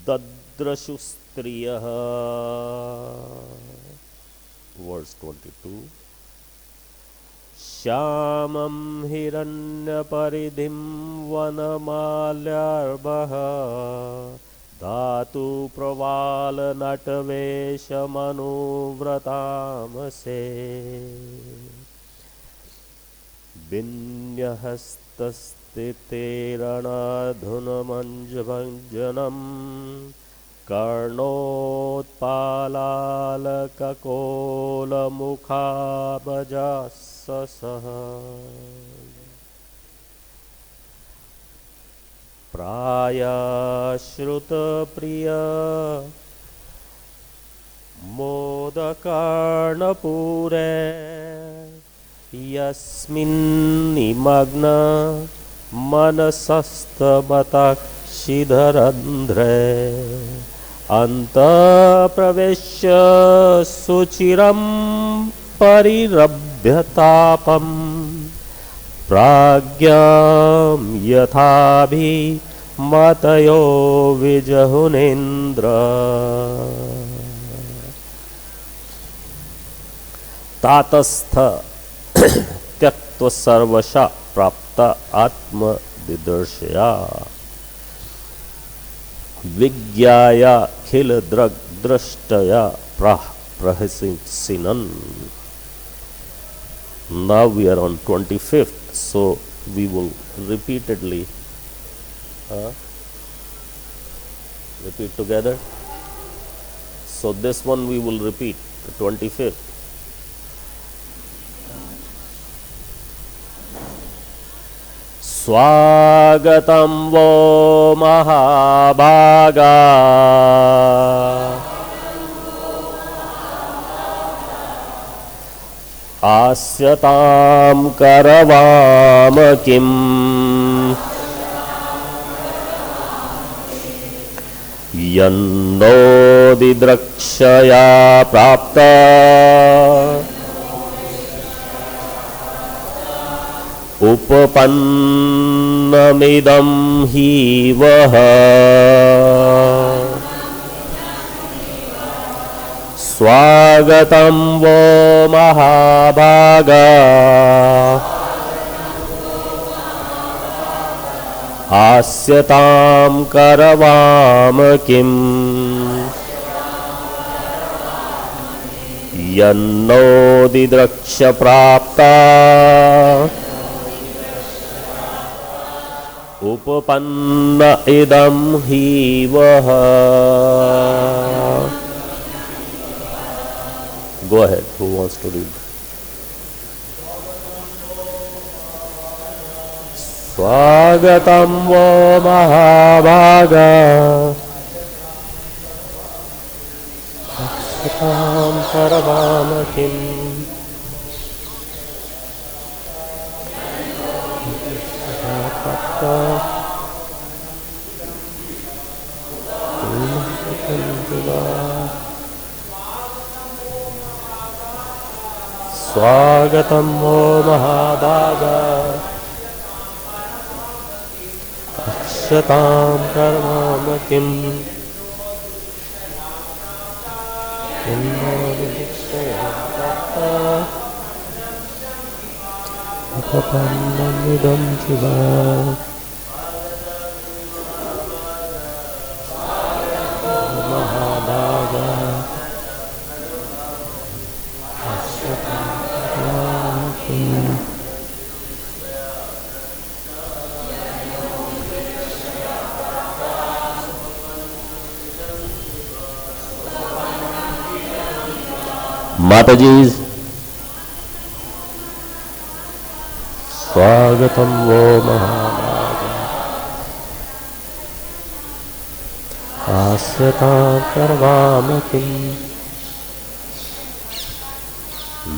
दद्रशु स्त्रियः वर्स 22 श्यामं हिरण्यपरिधिं वनमाल्यार्भः धातु प्रवालनटवेशमनुव्रतामसे विन्यहस्तस्थितेरणधुनमञ्जभञ्जनं कर्णोत्पालालककोलमुखाबजाससः प्रायाश्रुतप्रिय मोदकर्णपूरे यस्मिन्निमग्न मनसस्तबतक्षिधरन्ध्रे अन्तःप्रवेश्य सुचिरं परिरभ्यतापं प्राज्ञां यथाभिमतयो विजहुनेन्द्र तातस्थ त्यक्त्वा सर्वशः प्राप्त आत्म दidṛkṣayā विज्ञाय खिल दृष्टया प्रहसिनन्. Now we are on 25th, so we will repeatedly repeat together. So this one we will repeat, the 25th. svāgataṁ वो mahā-bhāgā āsyatāṁ karavāma किम् यन्नो didṛkṣayā prāptā upapannam idam hi vaha svāgataṁ वो mahā-bhāgā āsyatāṁ karavāma किम् यन्नो didṛkṣayā prāptā उपपन्न इदं हि वः. Go ahead, who wants to read? svāgataṁ वो mahā-bhāgā āsyatāṁ karavāma किम् svāgataṁ वो mahā-bhāgā āsyatāṁ karavāma किम् upapannam idam jiva mahā-bhāgā āsyatāṁ Mataji's svāgataṁ वो mahā-bhāgā āsyatāṁ karavāma किम्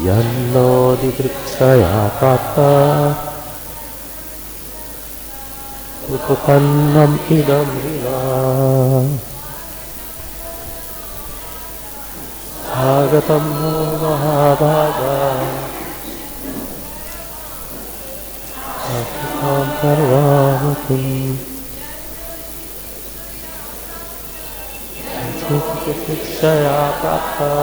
यन्नो didṛkṣayā prāptā upapannam idam svāgataṁ वो mahā-bhāgā āsyatāṁ karavāma किम् didṛkṣayā prāptā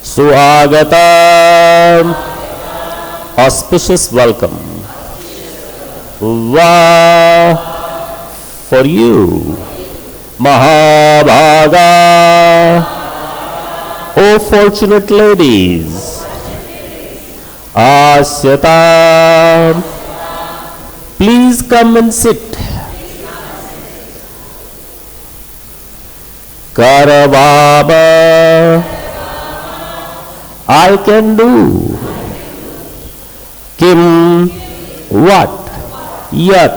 su-āgatam, auspicious welcome. Va for you, mahā-bhāgā, O fortunate ladies, āsyatāṁ, please come and sit. Karavāma, I can do. Kim, what? Yat,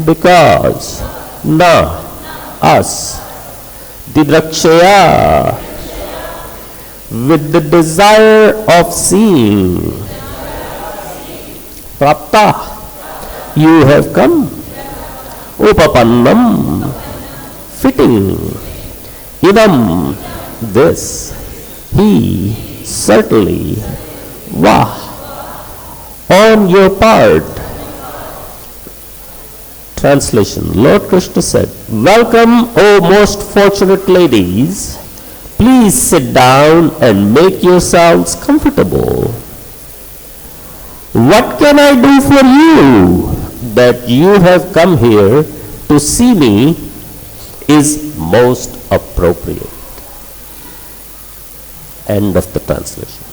because. Na, us. Didṛkṣayā, with the desire of seeing. Prāptā, you have come. Upapannam, fitting. Idam, this. He, certainly. Vah, on your part. Translation. Lord Kṛṣṇa said, welcome, O most fortunate ladies. Please sit down and make yourselves comfortable. What can I do for you that you have come here to see me is most appropriate. End of the translation.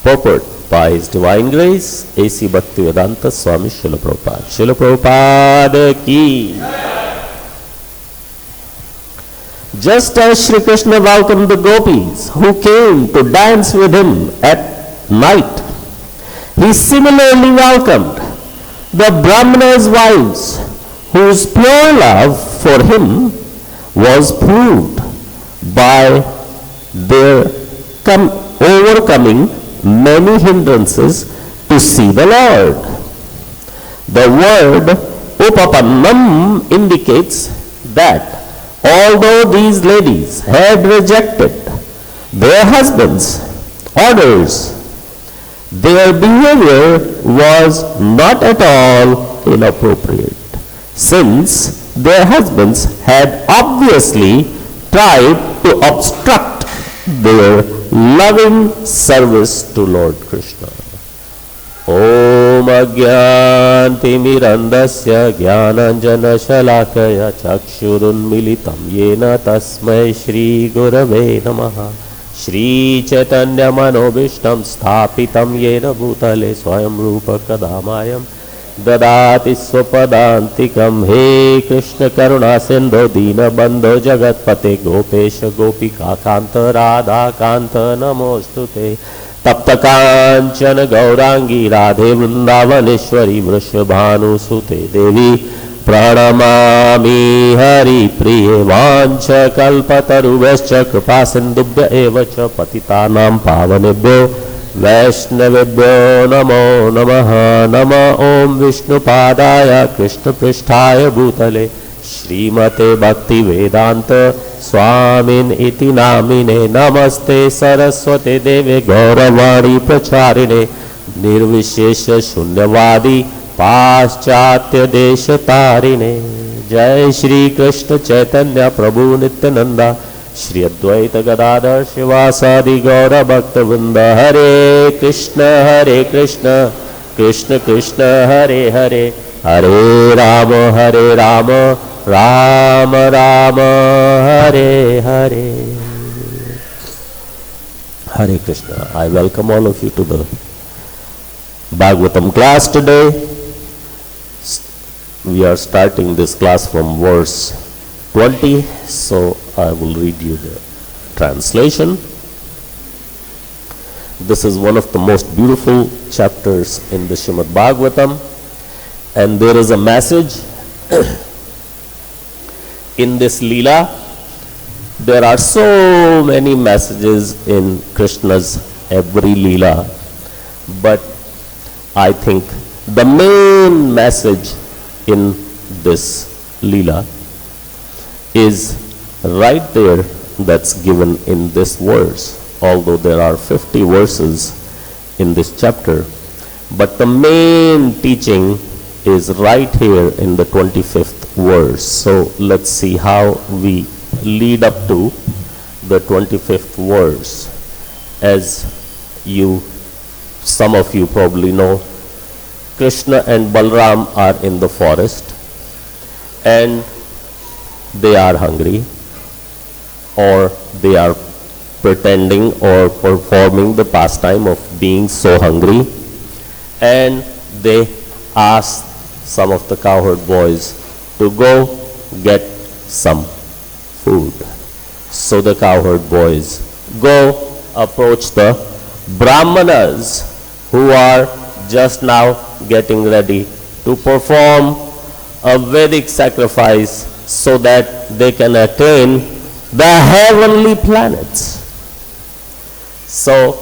Purport by His Divine Grace, A.C. Bhakti-Vedanta Swami Srila Prabhupada. Srila Prabhupada ki. Just as Shri Kṛṣṇa welcomed the gopis who came to dance with him at night, he similarly welcomed the Brahmana's wives, whose pure love for him was proved by their overcoming many hindrances to see the Lord. The word upapannam indicates that although these ladies had rejected their husbands' orders, their behavior was not at all inappropriate, since their husbands had obviously tried to obstruct their loving service to Lord Kṛṣṇa. Om ajñāntimirandasya jñānanjana shalakaya chakshurunmilitam yena tasmai Shri Gurave namaha. Shri Chaitanya Manobhishtam Sthapitam Yena Bhutale Swayam Rupa Kadamayam Dadati Swapadantikam. He Kṛṣṇa Karuna Sindho Dīna Bandho Jagatpate Gopesha Gopika Kanta Radha Kanta Namostute Tapta Kanchana Gaurangi Radhe Vrindavaneshwari Vrishabhanu Sute Devi Pranamami Hari Priye Vancha Kalpatarubhascha Kripa Sindhubhya Evacha Patitanam Pavanebhyo Vaishnavebhyo Namo Namaha. Nama Om Vishnu Padaya Krishna Pristhaya Bhutale Srimate Bhakti Vedanta Swamin iti namine. Namaste Saraswate Deve Gauravani Pracharine Nirvishesha Shunyavadi Paschatya Desha Tarine. Jai Shri Kṛṣṇa Chaitanya Prabhu Nityananda Shri Advaita Gadadhar Shivasadi Gaura Bhakta Vrinda. Hare Kṛṣṇa Kṛṣṇa Krishna Hare Hare Hare Rama Rama Rama Hare Hare. Hare Kṛṣṇa. I welcome all of you to the Bhagavatam class today. We are starting this class from verse 20, so I will read you the translation. This is one of the most beautiful chapters in the Srimad Bhagavatam, and there is a message in this Leela. There are so many messages in Krishna's every Leela, but I think the main message in this Leela is right there, that's given in this verse. Although there are 50 verses in this chapter, But the main teaching is right here in the 25th verse. So let's see how we lead up to the 25th verse. As some of you probably know, Kṛṣṇa and Balaram are in the forest and they are hungry, or they are pretending or performing the pastime of being so hungry, and they ask some of the cowherd boys to go get some food. So the cowherd boys go approach the brahmanas who are just now getting ready to perform a Vedic sacrifice so that they can attain the heavenly planets. So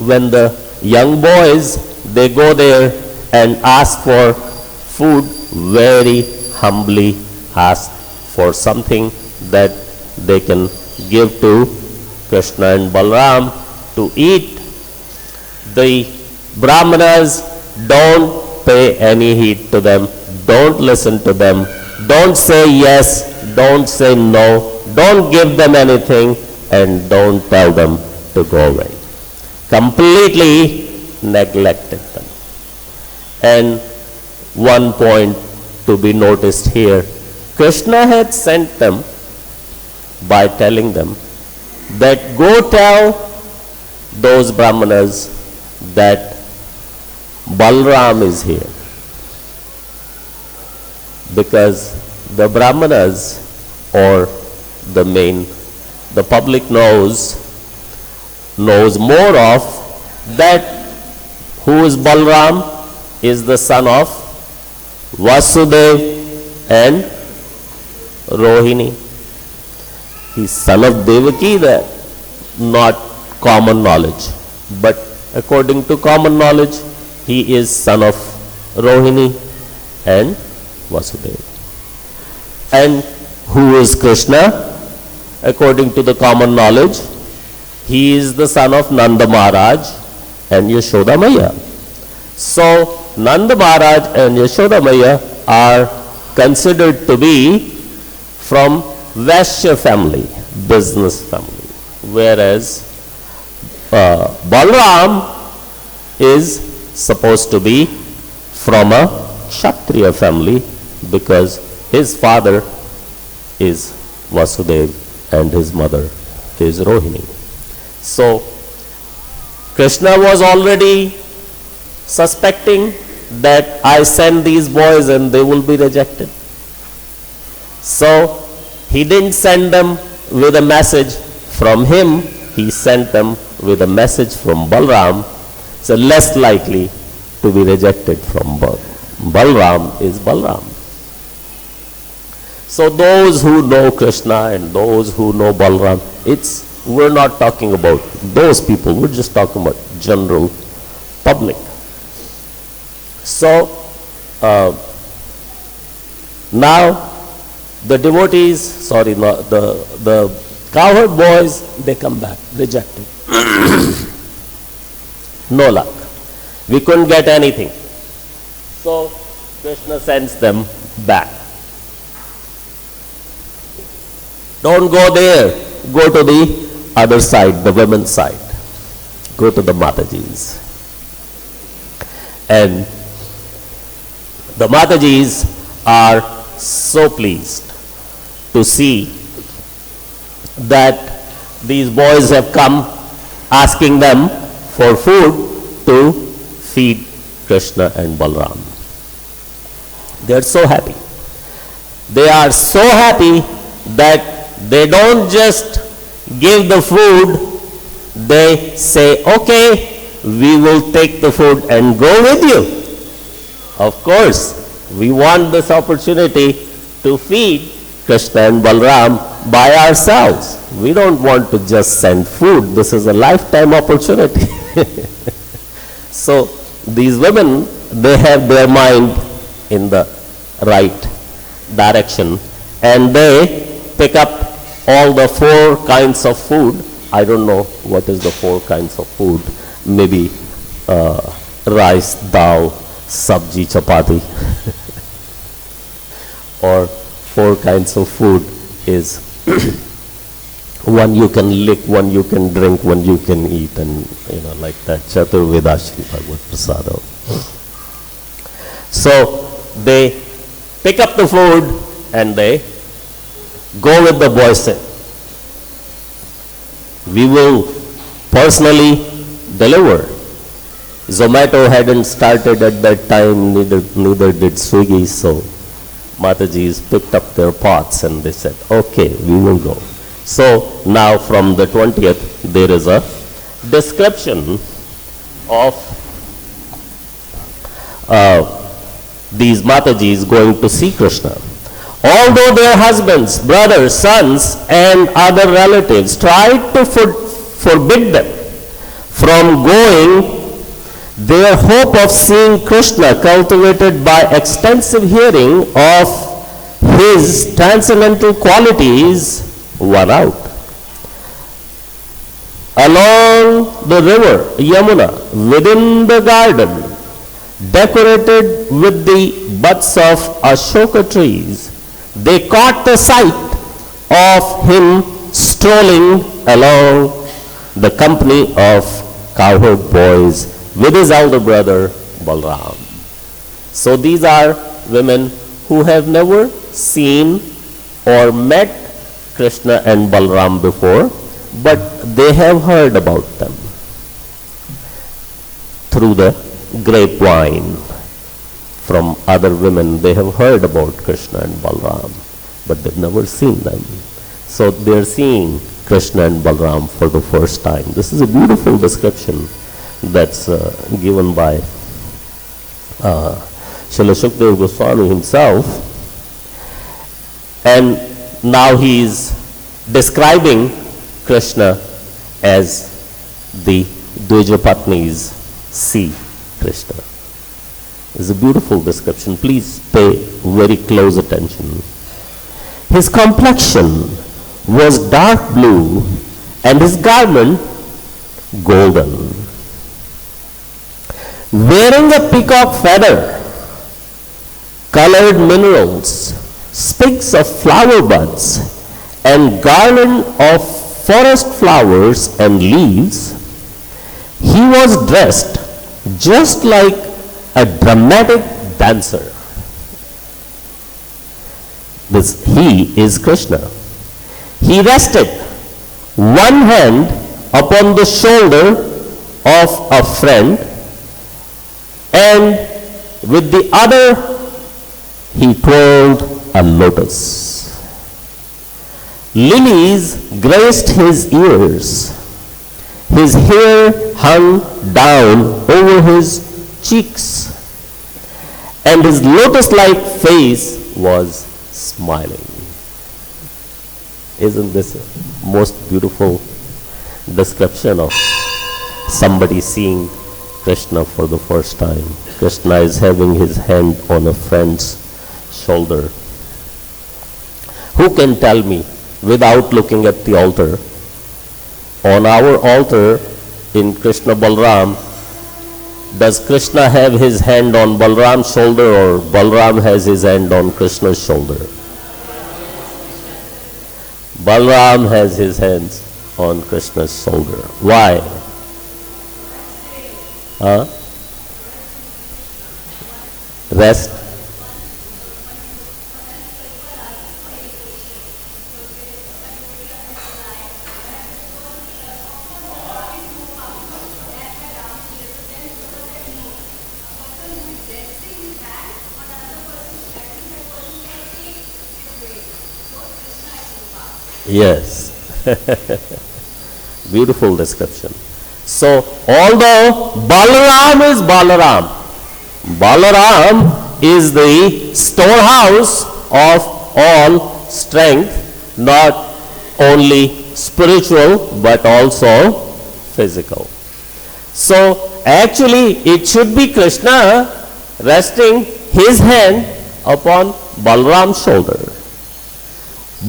when the young boys, they go there and ask for food, very humbly ask for something that they can give to Kṛṣṇa and Balaram to eat. The brahmanas don't pay any heed to them, don't listen to them, don't say yes, don't say no, don't give them anything, and don't tell them to go away. Completely neglected them. And one point to be noticed here, Kṛṣṇa had sent them by telling them that go tell those brahmanas that Balaram is here. Because the brahmanas, or the public knows more of that who is Balaram is the son of Vasudeva and Rohini. He's son of Devaki, not common knowledge. But according to common knowledge, he is son of Rohini and Vasudeva. And who is Kṛṣṇa? According to the common knowledge, he is the son of Nanda Maharaj and Yashoda Maya. So Nanda Maharaj and Yashoda Maya are considered to be from Vaishya family, business family, whereas Balaram is supposed to be from a Kshatriya family, because his father is Vasudeva and his mother is Rohini. So Kṛṣṇa was already suspecting that I send these boys and they will be rejected. So he didn't send them with a message from him, he sent them with a message from Balaram. So less likely to be rejected from Balaram is Balaram. So those who know Kṛṣṇa and those who know Balaram, we're not talking about those people, we're just talking about general public. So now the devotees, the cowherd boys, they come back, rejected. No luck. We couldn't get anything. So Kṛṣṇa sends them back. Don't go there. Go to the other side, the women's side. Go to the Matajis. And the Matajis are so pleased to see that these boys have come asking them for food to feed Kṛṣṇa and Balaram. They are so happy. They are so happy that they don't just give the food, they say, okay, we will take the food and go with you. Of course, we want this opportunity to feed Kṛṣṇa and Balaram by ourselves. We don't want to just send food. This is a lifetime opportunity. So these women, they have their mind in the right direction and they pick up all the 4 kinds of food. I don't know what is the 4 kinds of food. Maybe rice, dal, sabji, chapati, or 4 kinds of food is one you can lick, one you can drink, one you can eat, and like that. Chaturvedashri Bhagavad Prasada. So they pick up the food and they go with the boy, say, we will personally deliver. Zomato hadn't started at that time, neither did Swiggy, so Mataji's picked up their pots and they said, okay, we will go. So now from the 20th, there is a description of these Matajis going to see Kṛṣṇa. Although their husbands, brothers, sons, and other relatives tried to forbid them from going, their hope of seeing Kṛṣṇa, cultivated by extensive hearing of his transcendental qualities, won out. Along the river Yamuna, within the garden, decorated with the butts of Ashoka trees, they caught the sight of him strolling along the company of cowherd boys with his elder brother Balram. So these are women who have never seen or met Kṛṣṇa and Balram before, but they have heard about them through the grapevine. From other women, they have heard about Kṛṣṇa and Balram, but they've never seen them. So they're seeing Kṛṣṇa and Balram for the first time. This is a beautiful description that's given by Srila Shukdev Goswami himself. And now he is describing Kṛṣṇa as the Dvijapatnis see Kṛṣṇa. It's a beautiful description. Please pay very close attention. His complexion was dark blue and his garment golden. Wearing a peacock feather, colored minerals, spigs of flower buds, and garland of forest flowers and leaves, he was dressed just like a dramatic dancer. He is Kṛṣṇa. He rested one hand upon the shoulder of a friend, and with the other he twirled a lotus. Lilies graced his ears. His hair hung down over his cheeks, and his lotus-like face was smiling. Isn't this a most beautiful description of somebody seeing Kṛṣṇa for the first time? Kṛṣṇa is having his hand on a friend's shoulder. Who can tell me, without looking at the altar, on our altar in Kṛṣṇa Balram, does Kṛṣṇa have his hand on Balram's shoulder, or Balram has his hand on Kṛṣṇa's shoulder? Balram has his hands on Kṛṣṇa's shoulder. Why? Rest. Yes. Beautiful description. So, although Balaram is Balaram, Balaram is the storehouse of all strength, not only spiritual but also physical. So, actually it should be Kṛṣṇa resting his hand upon Balaram's shoulder.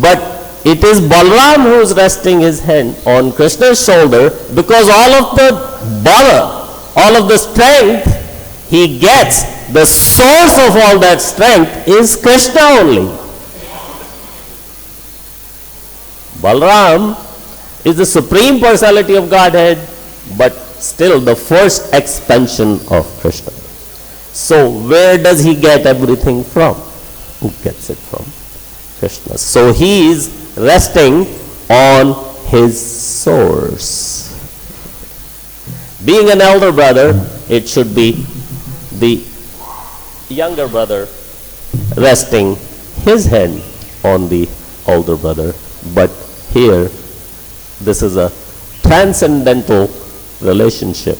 But it is Balram who is resting his hand on Kṛṣṇa's shoulder, because all of the bala, all of the strength he gets the source of all that strength is Kṛṣṇa only. Balaram is the Supreme Personality of Godhead, but still the first expansion of Kṛṣṇa. So where does he get everything from? Who gets it from? Kṛṣṇa. So he is resting on his source. Being an elder brother, it should be the younger brother resting his hand on the older brother. But here, this is a transcendental relationship.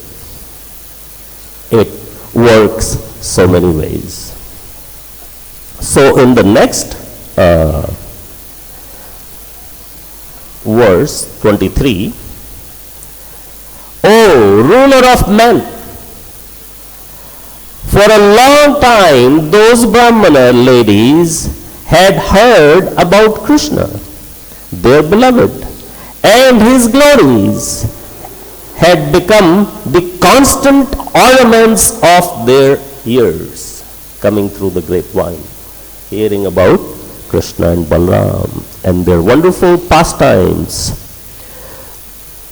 It works so many ways. So in the next verse 23, O ruler of men, for a long time those Brahmana ladies had heard about Kṛṣṇa, their beloved, and his glories had become the constant ornaments of their ears, coming through the grapevine, hearing about Kṛṣṇa and Balaram and their wonderful pastimes.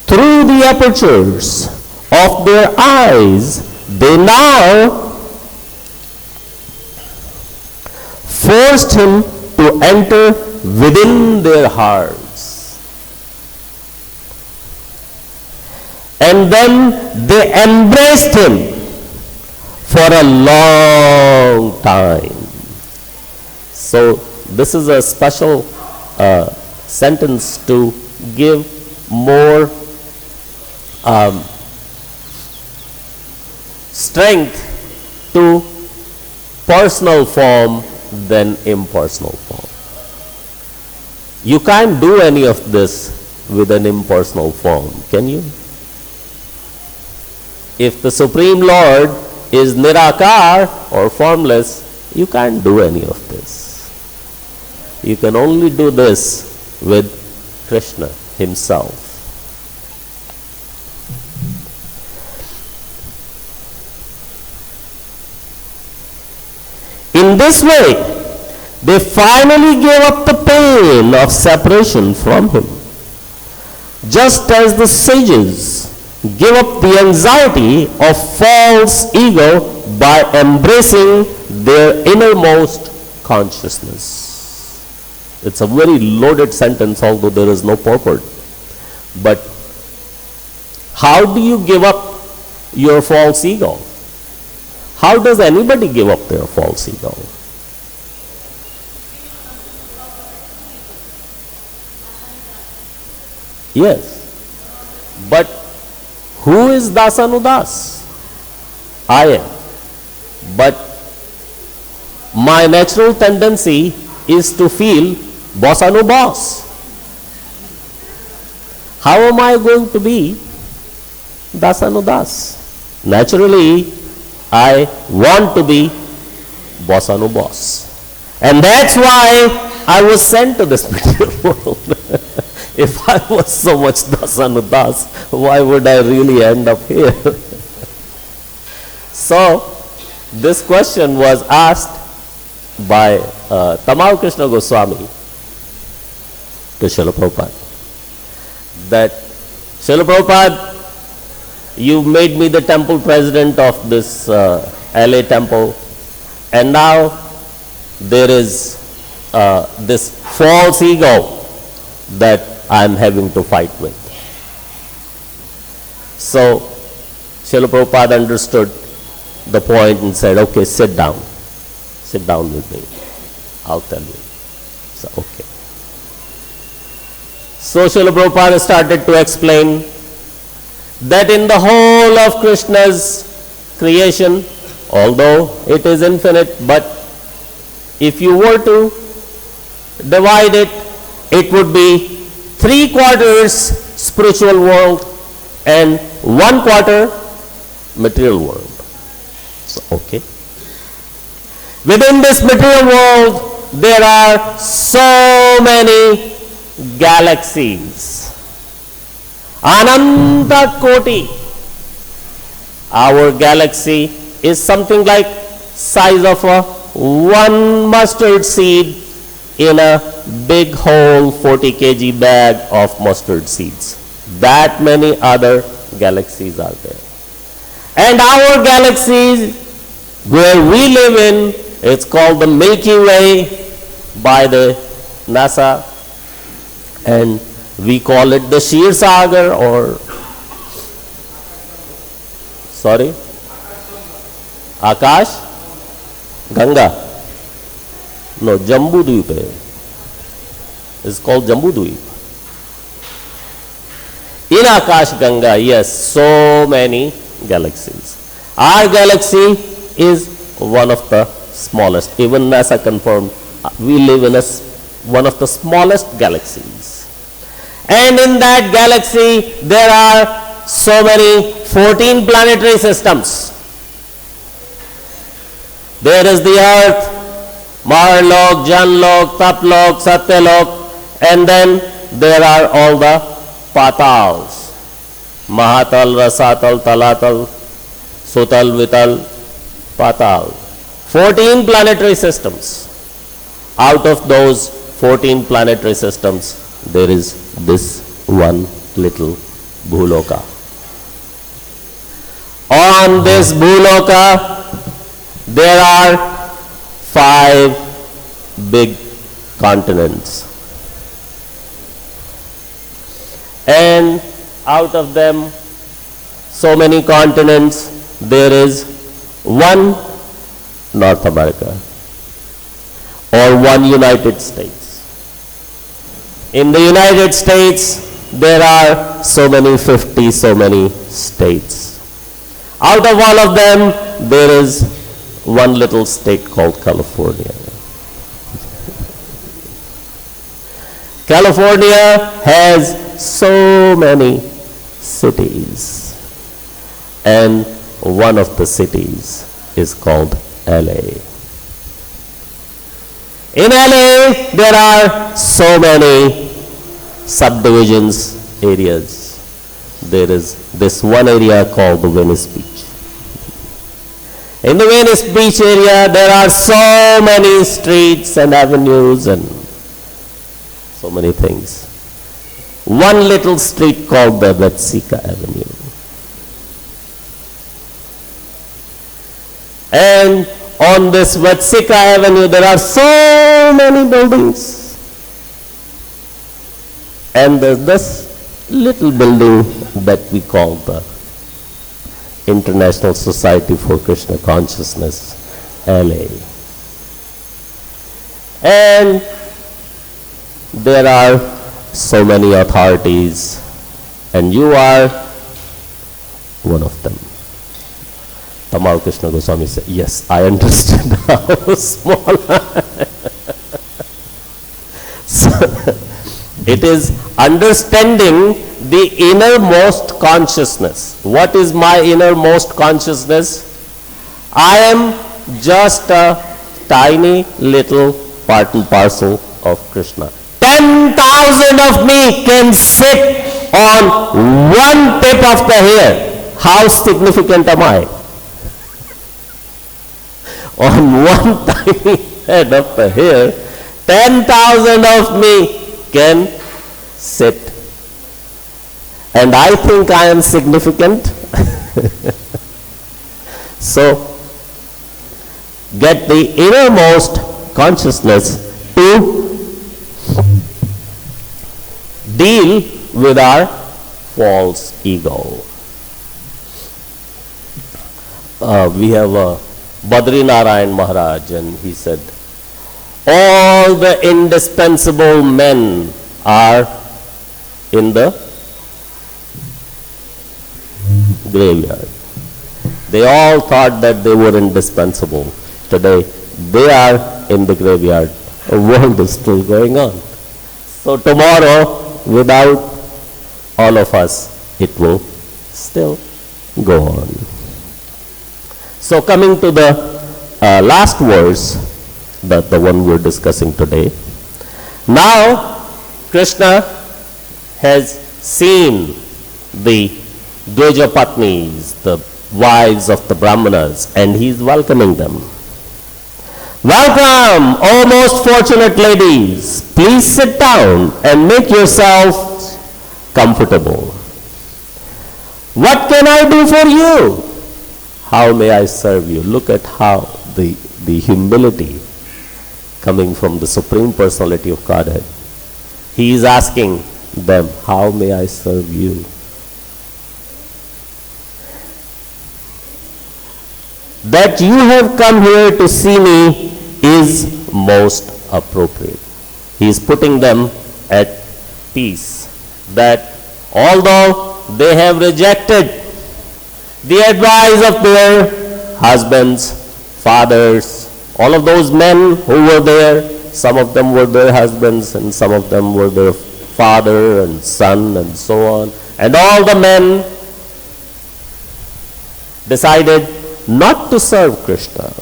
Through the apertures of their eyes, they now forced him to enter within their hearts. And then they embraced him for a long time. So this is a special sentence to give more strength to personal form than impersonal form. You can't do any of this with an impersonal form, can you? If the Supreme Lord is nirakar or formless, you can't do any of this. You can only do this with Kṛṣṇa himself. In this way, they finally gave up the pain of separation from him, just as the sages give up the anxiety of false ego by embracing their innermost consciousness. It's a very loaded sentence, although there is no purport. But how do you give up your false ego? How does anybody give up their false ego? Yes. But who is Dasanudas? I am. But my natural tendency is to feel boss. How am I going to be Dasanudas? Naturally, I want to be boss. And that's why I was sent to this material world. If I was so much Dasanudas, why would I really end up here? So, this question was asked by Tamal Krishna Goswami to Srila Prabhupada. That, Srila Prabhupada, you made me the temple president of this LA temple, and now there is this false ego that I am having to fight with. So, Srila Prabhupada understood the point and said, okay, sit down with me, I'll tell you. So, okay. So, Srila Prabhupada started to explain that in the whole of Krishna's creation, although it is infinite, but if you were to divide it, it would be 3/4 spiritual world and 1/4 material world. So, okay. Within this material world, there are so many galaxies. Ananta Koti. Our galaxy is something like size of a one mustard seed in a big whole 40 kg bag of mustard seeds. That many other galaxies are there. And our galaxy where we live in, it's called the Milky Way by the NASA, and we call it the Kshiṛ Sagar, or sorry, Akash Ganga. No, Jambu Dweep. It's called Jambu Dweep. In Akash Ganga, yes, so many galaxies. Our galaxy is one of the smallest. Even NASA confirmed we live in one of the smallest galaxies. And in that galaxy, there are so many 14 planetary systems. There is the Earth, Maharlok, Janlok, Taplok, Satyalok, and then there are all the Patals. Mahatal, Rasatal, Talatal, Sutal, Vital, Patal. 14 planetary systems. Out of those 14 planetary systems, there is this one little Bhuloka. On this Bhuloka, there are 5 big continents. And out of them, so many continents, there is one North America or one United States. In the United States, there are so many 50, so many states. Out of all of them, there is one little state called California. California has so many cities, and one of the cities is called LA. In LA, there are so many subdivisions, areas. There is this one area called the Venice Beach. In the Venice Beach area, there are so many streets and avenues and so many things. One little street called the Vetsika Avenue. And on this Vetsika Avenue, there are so many buildings. And there's this little building that we call the International Society for Krishna Consciousness, LA. And there are so many authorities, and you are one of them. Tamal Krishna Goswami said, yes, I understand how small So, it is understanding the innermost consciousness. What is my innermost consciousness? I am just a tiny little part and parcel of Krishna. 10,000 of me can sit on one tip of the hair. How significant am I? On one tiny head of the hair, 10,000 of me can sit. And I think I am significant. So, get the innermost consciousness to deal with our false ego. We have Badri Narayan Maharaj, and he said, all the indispensable men are in the graveyard. They all thought that they were indispensable. Today, they are in the graveyard. The world is still going on. So tomorrow, without all of us, it will still go on. So coming to the last verse, the one we're discussing today. Now, Kṛṣṇa has seen the Dvija Patnis, the wives of the Brahmanas, and he is welcoming them. Welcome, O most fortunate ladies. Please sit down and make yourselves comfortable. What can I do for you? How may I serve you? Look at how the humility coming from the Supreme Personality of Godhead. He is asking them, how may I serve you? That you have come here to see me is most appropriate. He is putting them at peace, that although they have rejected the advice of their husbands, fathers, all of those men who were there, some of them were their husbands and some of them were their father and son and so on, and all the men decided not to serve Kṛṣṇa.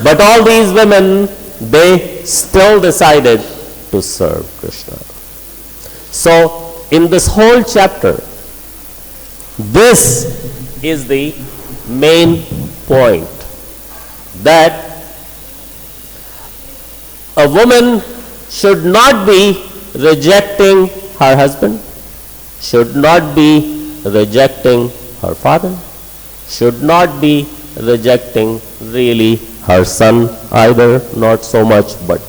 But all these women, they still decided to serve Kṛṣṇa. So, in this whole chapter, this is the main point, that a woman should not be rejecting her husband, should not be rejecting her father, should not be rejecting really her son either, not so much, but.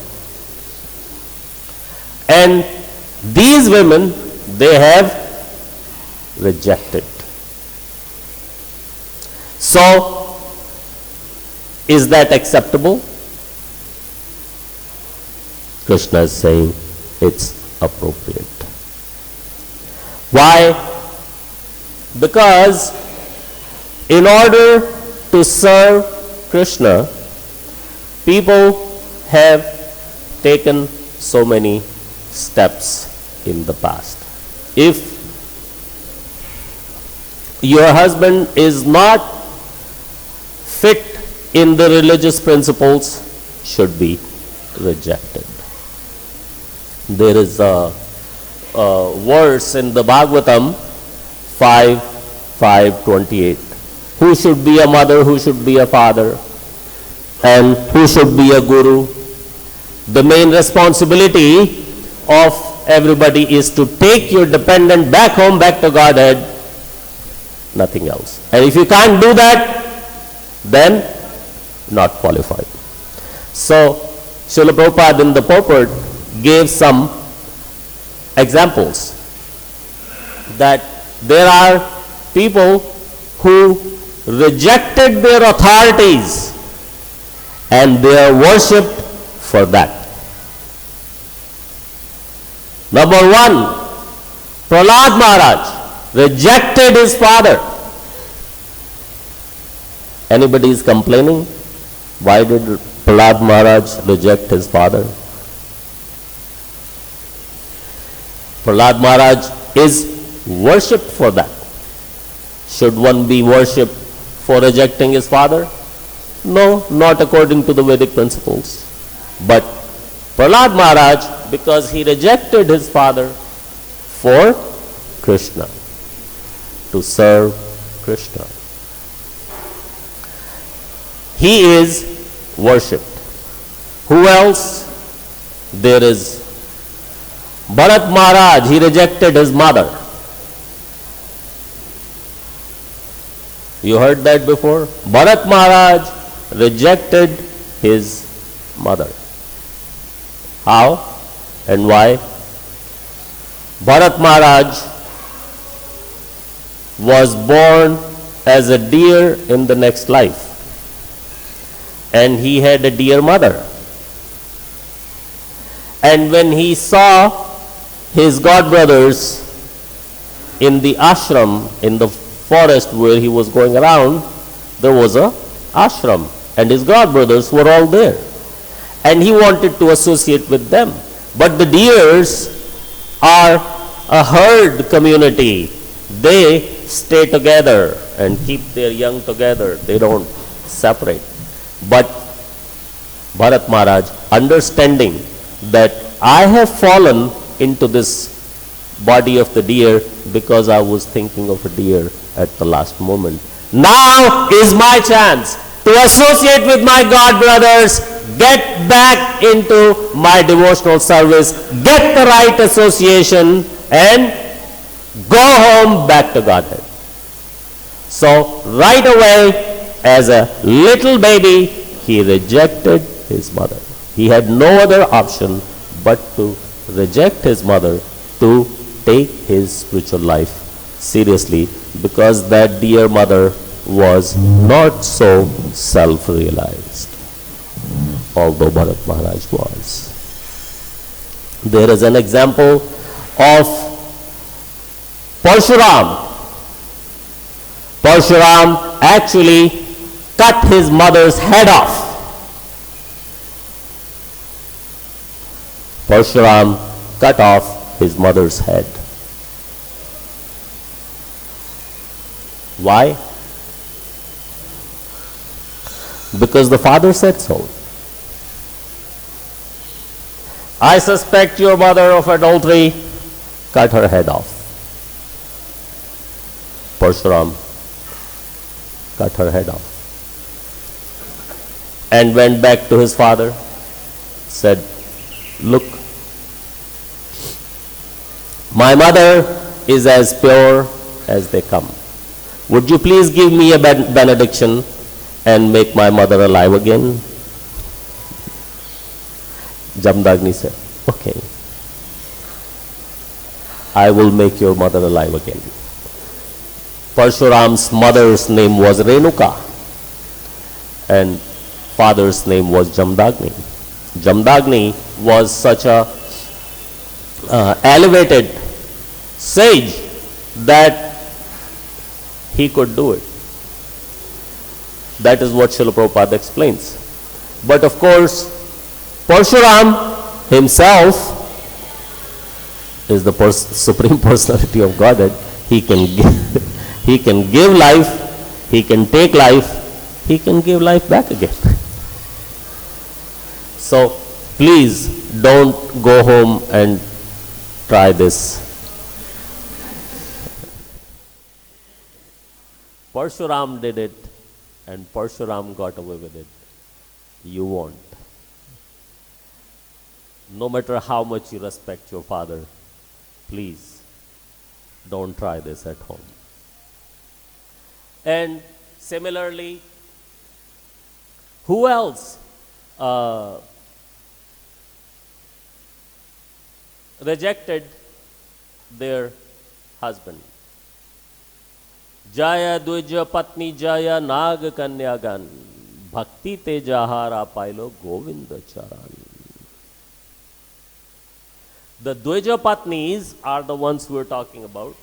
And these women, they have rejected. So, is that acceptable? Kṛṣṇa is saying it's appropriate. Why? Because in order to serve Kṛṣṇa, people have taken so many steps in the past. If your husband is not fit in the religious principles, should be rejected. There is a verse in the Bhagavatam 5:28. Who should be a mother, who should be a father, and who should be a guru? The main responsibility of everybody is to take your dependent back home, back to Godhead, nothing else. And if you can't do that, then not qualified. So, Srila Prabhupada in the purport gave some examples that there are people who rejected their authorities and they are worshipped for that. Number one, Prahlad Maharaj rejected his father. Anybody is complaining? Why did Prahlad Maharaj reject his father? Prahlad Maharaj is worshipped for that. Should one be worshipped for rejecting his father? No, not according to the Vedic principles. But Prahlad Maharaj, because he rejected his father for Kṛṣṇa, to serve Kṛṣṇa, he is worshipped. Who else? There is Bharat Maharaj, he rejected his mother. You heard that before? Bharat Maharaj rejected his mother. How and why? Bharat Maharaj was born as a deer in the next life, and he had a deer mother. And when he saw his godbrothers in the ashram, in the forest where he was going around, there was a ashram, and his godbrothers were all there. And he wanted to associate with them. But the deers are a herd community. They stay together and keep their young together. They don't separate. But Bharat Maharaj, understanding that I have fallen into this body of the deer because I was thinking of a deer at the last moment, Now is my chance to associate with my God brothers, get back into my devotional service, get the right association, and go home back to Godhead. So right away, as a little baby, he rejected his mother. He had no other option but to reject his mother, to take his spiritual life seriously, because that dear mother was not so self-realized, although Bharat Maharaj was. There is an example of Parshuram. Parshuram actually cut his mother's head off. Parshuram cut off his mother's head. Why? Because the father said so. I suspect your mother of adultery, cut her head off. Parshuram cut her head off and went back to his father, said, look, my mother is as pure as they come. Would you please give me a benediction and make my mother alive again? Jamdagni said, okay, I will make your mother alive again. Parshuram's mother's name was Renuka and father's name was Jamdagni. Jamdagni was such a elevated sage that he could do it. That is what Srila Prabhupada explains. But of course, Parshuram himself is the Supreme Personality of Godhead. He can give life, he can take life, he can give life back again. So please don't go home and try this. Parshuram did it and Parshuram got away with it. You won't. No matter how much you respect your father, please don't try this at home. And similarly, who else rejected their husband? Jaya Dvija Patni Jaya Nag Kanyagan Bhakti Te Jahara Pailo Govinda Charan. The Dvija Patnis are the ones we are talking about,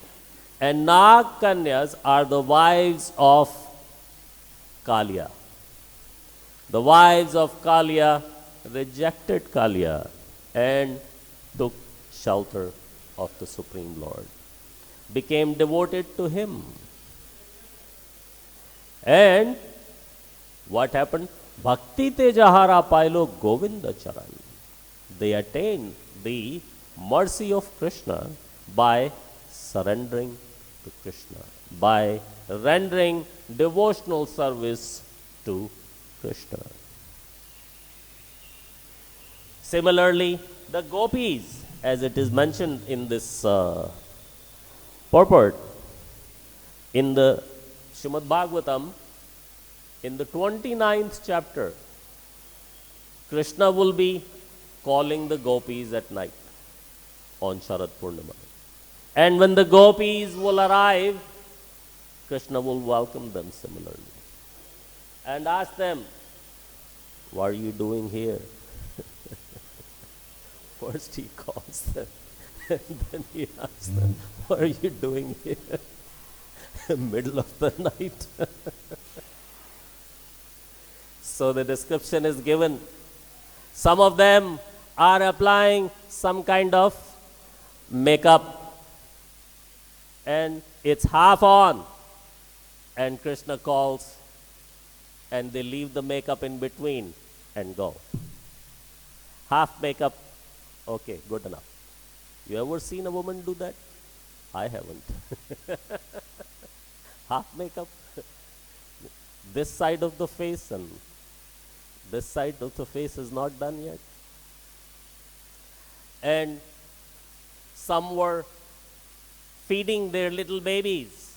and Nag Kanyas are the wives of Kaliya. The wives of Kaliya rejected Kaliya and took shelter of the Supreme Lord, became devoted to him. And what happened? Bhakti te jahara pailo Govinda charan. They attained the mercy of Kṛṣṇa by surrendering to Kṛṣṇa, by rendering devotional service to Kṛṣṇa. Similarly, the gopis, as it is mentioned in this purport, in the Srimad Bhagavatam, in the 29th chapter, Kṛṣṇa will be calling the gopis at night on Sharad Purnima. And when the gopis will arrive, Kṛṣṇa will welcome them similarly and ask them, what are you doing here? First he calls them and then he asks them, what are you doing here? Middle of the night. So the description is given. Some of them are applying some kind of makeup and it's half on, and Kṛṣṇa calls and they leave the makeup in between and go. Half makeup, okay, good enough. You ever seen a woman do that? I haven't. Half makeup, this side of the face and this side of the face is not done yet. And some were feeding their little babies.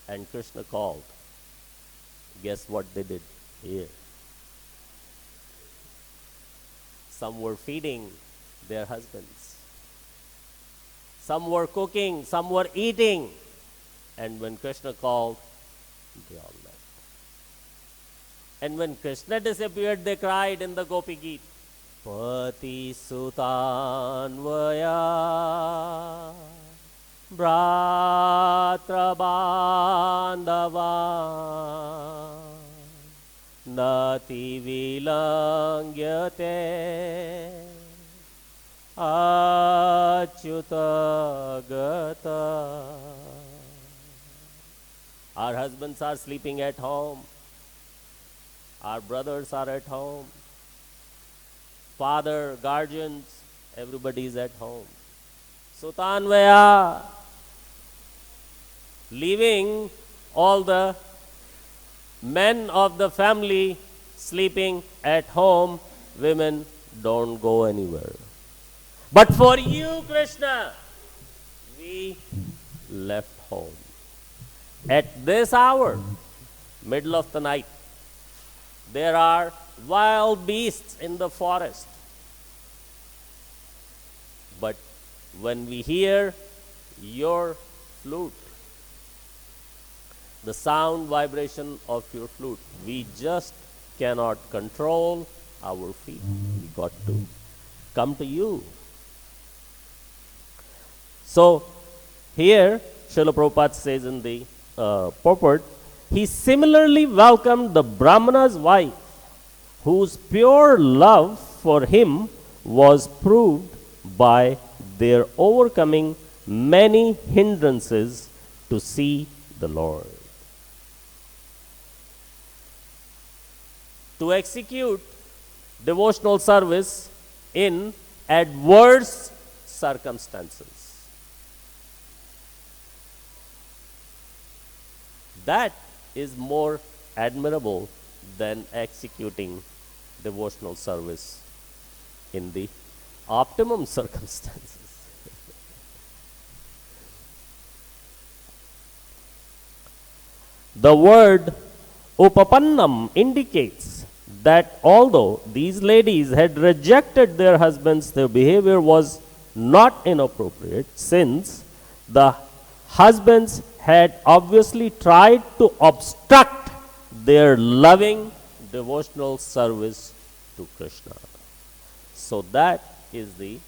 And Kṛṣṇa called. Guess what they did here? Some were feeding their husbands. Some were cooking, some were eating. And when Kṛṣṇa called, they all left. And when Kṛṣṇa disappeared, they cried in the Gopi Gita, Pati Sutanvaya Bhratra Bandhava Nati Vilangyate āsyatāṁ. Our husbands are sleeping at home. Our brothers are at home. Father, guardians, everybody is at home. Sutanvaya, leaving all the men of the family sleeping at home, women don't go anywhere. But for you, Kṛṣṇa, we left home. At this hour, middle of the night, there are wild beasts in the forest. But when we hear your flute, the sound vibration of your flute, we just cannot control our feet. We got to come to you. So here, Srila Prabhupada says in the purport, he similarly welcomed the Brahmana's wife, whose pure love for him was proved by their overcoming many hindrances to see the Lord. To execute devotional service in adverse circumstances. That is more admirable than executing devotional service in the optimum circumstances. The word upapannam indicates that although these ladies had rejected their husbands, their behavior was not inappropriate, since the husbands had obviously tried to obstruct their loving devotional service to Kṛṣṇa. So that is the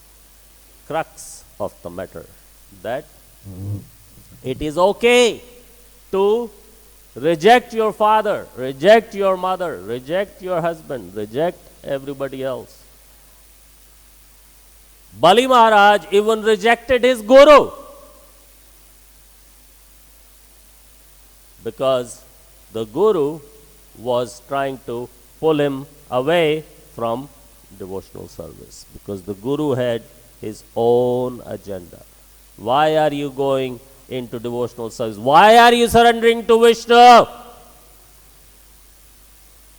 crux of the matter, that it is okay to reject your father, reject your mother, reject your husband, reject everybody else. Bali Maharaj even rejected his guru because the guru was trying to pull him away from devotional service, because the guru had his own agenda. Why are you going into devotional service? Why are you surrendering to Vishnu?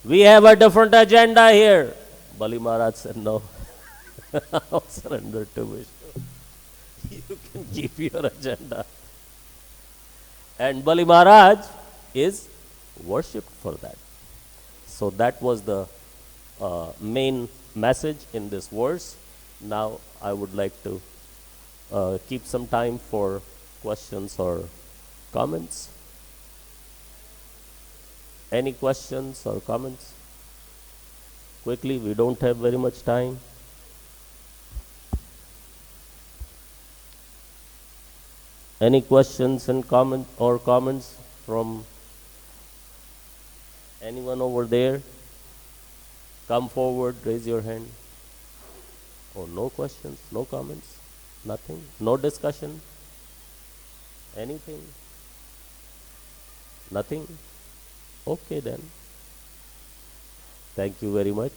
We have a different agenda here. Bali Maharaj said, no, I'll surrender to Vishnu. You can keep your agenda. And Bali Maharaj is worshipped for that. So that was the main message in this verse. Now I would like to keep some time for questions or comments. Any questions or comments? Quickly, we don't have very much time. Any questions and comments from anyone over there? Come forward, raise your hand. Oh, no questions, no comments, nothing, no discussion, anything, nothing. Okay then. Thank you very much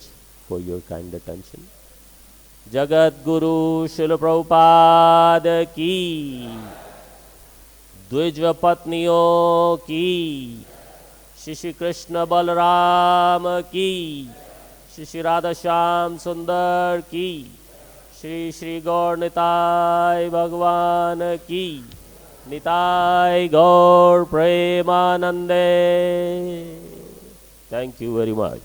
for your kind attention. Jagat Guru Srila Prabhupada ki, Dvijva Patniyo ki, Shri Shri Krishna Balram की, श्री श्री राधा श्याम सुंदर की, श्री श्री गौर निताय भगवान की, निताय गौर प्रेमानंदे। Thank you very much.